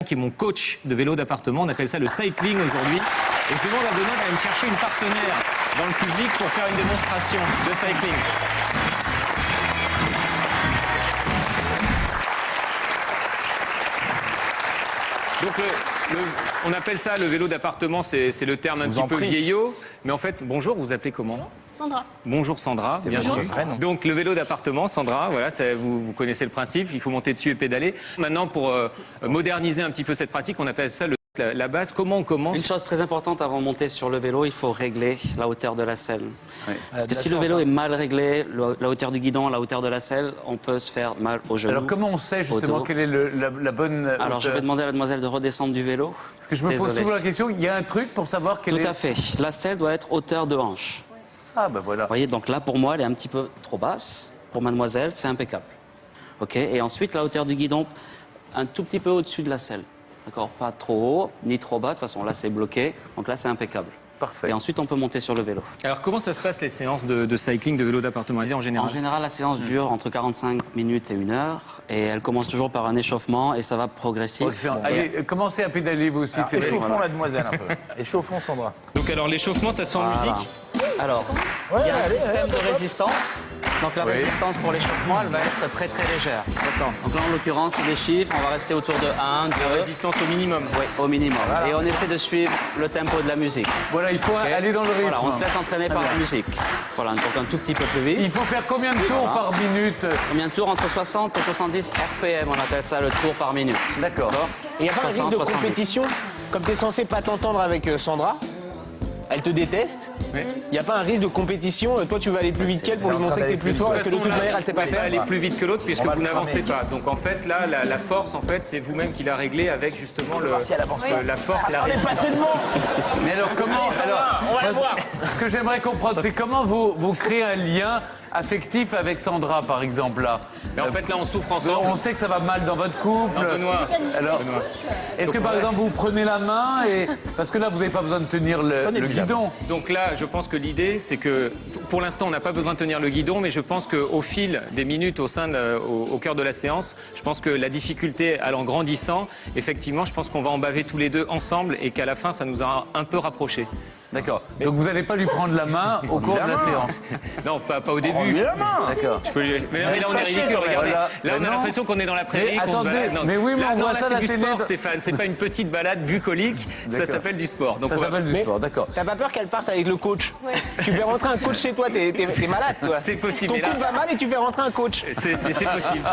qui est mon coach de vélo d'appartement. On appelle ça le cycling aujourd'hui. Et je demande à Benoît d'aller me chercher une partenaire dans le public pour faire une démonstration de cycling. Donc on appelle ça le vélo d'appartement, c'est le terme un petit peu vieillot. Mais en fait, bonjour, vous appelez comment? Sandra. Bonjour Sandra, bienvenue. Donc le vélo d'appartement, Sandra, voilà, vous connaissez le principe, il faut monter dessus et pédaler. Maintenant, pour moderniser un petit peu cette pratique, on appelle ça la base. Comment on commence? Une chose très importante avant de monter sur le vélo, il faut régler la hauteur de la selle. Oui. Parce que si le vélo est mal réglé, la hauteur du guidon, la hauteur de la selle, on peut se faire mal au genou. Alors comment on sait justement quelle est la bonne hauteur? Alors je vais demander à la demoiselle de redescendre du vélo. Parce que je me pose souvent la question, il y a un truc pour savoir quelle est... Tout à fait. La selle doit être hauteur de hanche. Ah ben voilà. Vous voyez, donc là pour moi, elle est un petit peu trop basse. Pour mademoiselle, c'est impeccable. Ok. Et ensuite, la hauteur du guidon, un tout petit peu au-dessus de la selle. D'accord, pas trop haut, ni trop bas. De toute façon, là, c'est bloqué. Donc là, c'est impeccable. Parfait. Et ensuite, on peut monter sur le vélo. Alors, comment ça se passe, les séances de cycling, de vélo d'appartement en général? En général, la séance dure entre 45 minutes et 1 heure. Et elle commence toujours par un échauffement et ça va progressif. Allez, commencez à pédaler, vous aussi. Échauffons la demoiselle un peu. Échauffons Sandra. Donc, alors, l'échauffement, ça se fait en musique? Alors, il y a un système de résistance. Donc la résistance pour l'échauffement, elle va être très très légère. D'accord. Donc là, en l'occurrence, c'est des chiffres. On va rester autour de 1, 2. Résistance au minimum. Oui, au minimum. Voilà. Et on essaie de suivre le tempo de la musique. Voilà, il faut aller dans le rythme. Voilà, on se laisse entraîner par la musique. Voilà, donc un tout petit peu plus vite. Il faut faire combien de tours par minute? Combien de tours? Entre 60 et 70 RPM, on appelle ça le tour par minute. D'accord. Et il n'y a pas un risque de compétition? Comme tu es censé pas t'entendre avec Sandra, elle te déteste. Il n'y a pas un risque de compétition? Toi, tu vas aller plus vite qu'elle pour lui montrer que tu es plus fort et que de toute manière, elle ne sait pas faire. aller plus vite que l'autre puisque vous n'avancez pas. Donc en fait, là, la force, en fait, c'est vous-même qui la réglez avec justement la force, la résistance. Mais alors comment? On va la voir. Ce que j'aimerais comprendre, c'est comment vous créez un lien affectif avec Sandra, par exemple, là. Mais en fait, là, on souffre ensemble. On sait que ça va mal dans votre couple. Non, Benoît. Alors, est-ce que, par exemple, vous prenez la main et... Parce que là, vous n'avez pas besoin de tenir le guidon. Donc là, je pense que l'idée, c'est que, pour l'instant, on n'a pas besoin de tenir le guidon, mais je pense qu'au fil des minutes, au cœur de la séance, je pense que la difficulté allant grandissant, effectivement, je pense qu'on va en baver tous les deux ensemble et qu'à la fin, ça nous a un peu rapprochés. D'accord. Donc vous n'allez pas lui prendre la main au cours de la séance? Non, pas au début. D'accord. Mais là, on est ridicule, regardez. Là, on a l'impression qu'on est dans la prairie. Attendez, mais oui, mais on voit ça à la c'est du télé. sport, Stéphane. C'est pas une petite balade bucolique. Ça s'appelle du sport. Donc ça s'appelle du sport, d'accord. T'as pas peur qu'elle parte avec le coach? Tu fais rentrer un coach chez toi, t'es malade, toi. C'est possible. Ton couple va mal et tu fais rentrer un coach. C'est possible, c'est possible.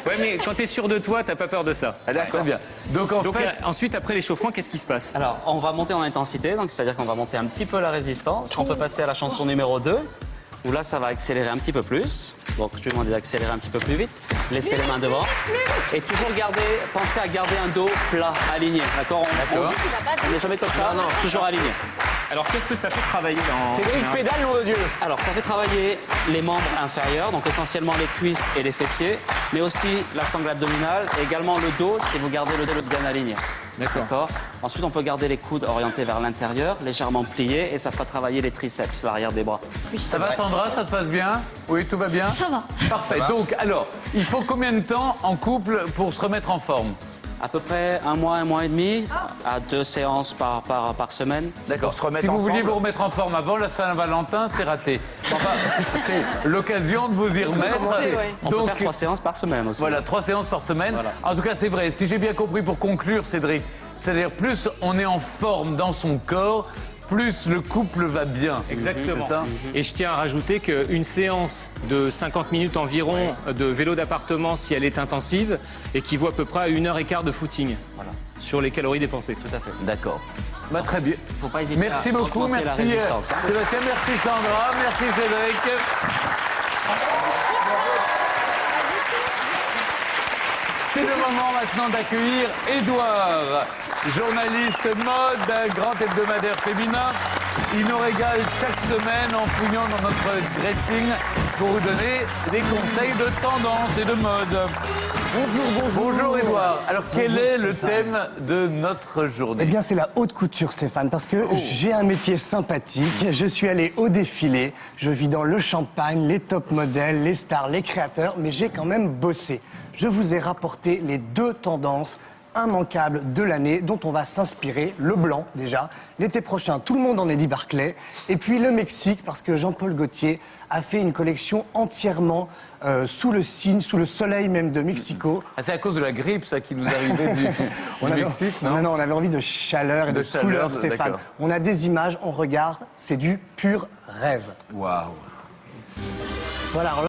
Ouais, mais quand t'es sûr de toi, t'as pas peur de ça. Très bien. Donc ensuite, après l'échauffement, qu'est-ce qui se passe? Alors, on va monter en intensité, donc c'est-à-dire qu'on va monter un petit peu la résistance. On peut passer à la chanson numéro 2, où là, ça va accélérer un petit peu plus. Donc, je vais demander d'accélérer un petit peu plus vite. Laissez les mains devant. Et toujours pensez à garder un dos plat, aligné. D'accord. On n'est jamais comme ça, non, toujours aligné. Alors, qu'est-ce que ça fait travailler dans... Cédric, pédale, nom de Dieu. Alors, ça fait travailler les membres inférieurs, donc essentiellement les cuisses et les fessiers, mais aussi la sangle abdominale et également le dos, si vous gardez le dos bien aligné. D'accord. Ensuite, on peut garder les coudes orientés vers l'intérieur, légèrement pliés, et ça fera travailler les triceps, l'arrière des bras. Ça va, Sandra? Ça se passe bien? Oui, tout va bien? Ça va. Parfait. Donc, alors, il faut combien de temps en couple pour se remettre en forme? À peu près 1 mois et demi, à 2 séances par semaine. D'accord. Si vous vouliez vous remettre en forme avant la Saint-Valentin, c'est raté. Enfin, c'est l'occasion de vous y remettre. On peut faire 3 séances par semaine aussi. Voilà, 3 séances par semaine. Voilà. En tout cas, c'est vrai. Si j'ai bien compris, pour conclure, Cédric, c'est-à-dire plus on est en forme dans son corps, plus le couple va bien. Exactement. Ça et je tiens à rajouter qu'une séance de 50 minutes environ de vélo d'appartement, si elle est intensive, équivaut à peu près à 1h15 de footing. Voilà. Sur les calories dépensées. Tout à fait. D'accord. Bah, très bien. Faut pas hésiter. Merci beaucoup, merci la résistance. Sébastien, merci Sandra, merci Cédric. C'est le moment maintenant d'accueillir Édouard, journaliste mode, grand hebdomadaire féminin. Il nous régale chaque semaine en fouillant dans notre dressing pour vous donner des conseils de tendance et de mode. Bonjour Édouard. Alors quel est le thème de notre journée? Eh bien c'est la haute couture Stéphane, parce que j'ai un métier sympathique. Je suis allé au défilé, je vis dans le champagne, les top modèles, les stars, les créateurs, mais j'ai quand même bossé. Je vous ai rapporté les 2 tendances immanquable de l'année dont on va s'inspirer, le blanc déjà. L'été prochain, tout le monde en Eddie Barclay. Et puis le Mexique, parce que Jean-Paul Gaultier a fait une collection entièrement sous le signe, sous le soleil même de Mexico. Ah, c'est à cause de la grippe, ça, qui nous arrivait du Mexique, non? Non, on avait envie de chaleur et de chaleur, couleur, Stéphane. d'accord. On a des images, on regarde, c'est du pur rêve. Waouh. Voilà. Alors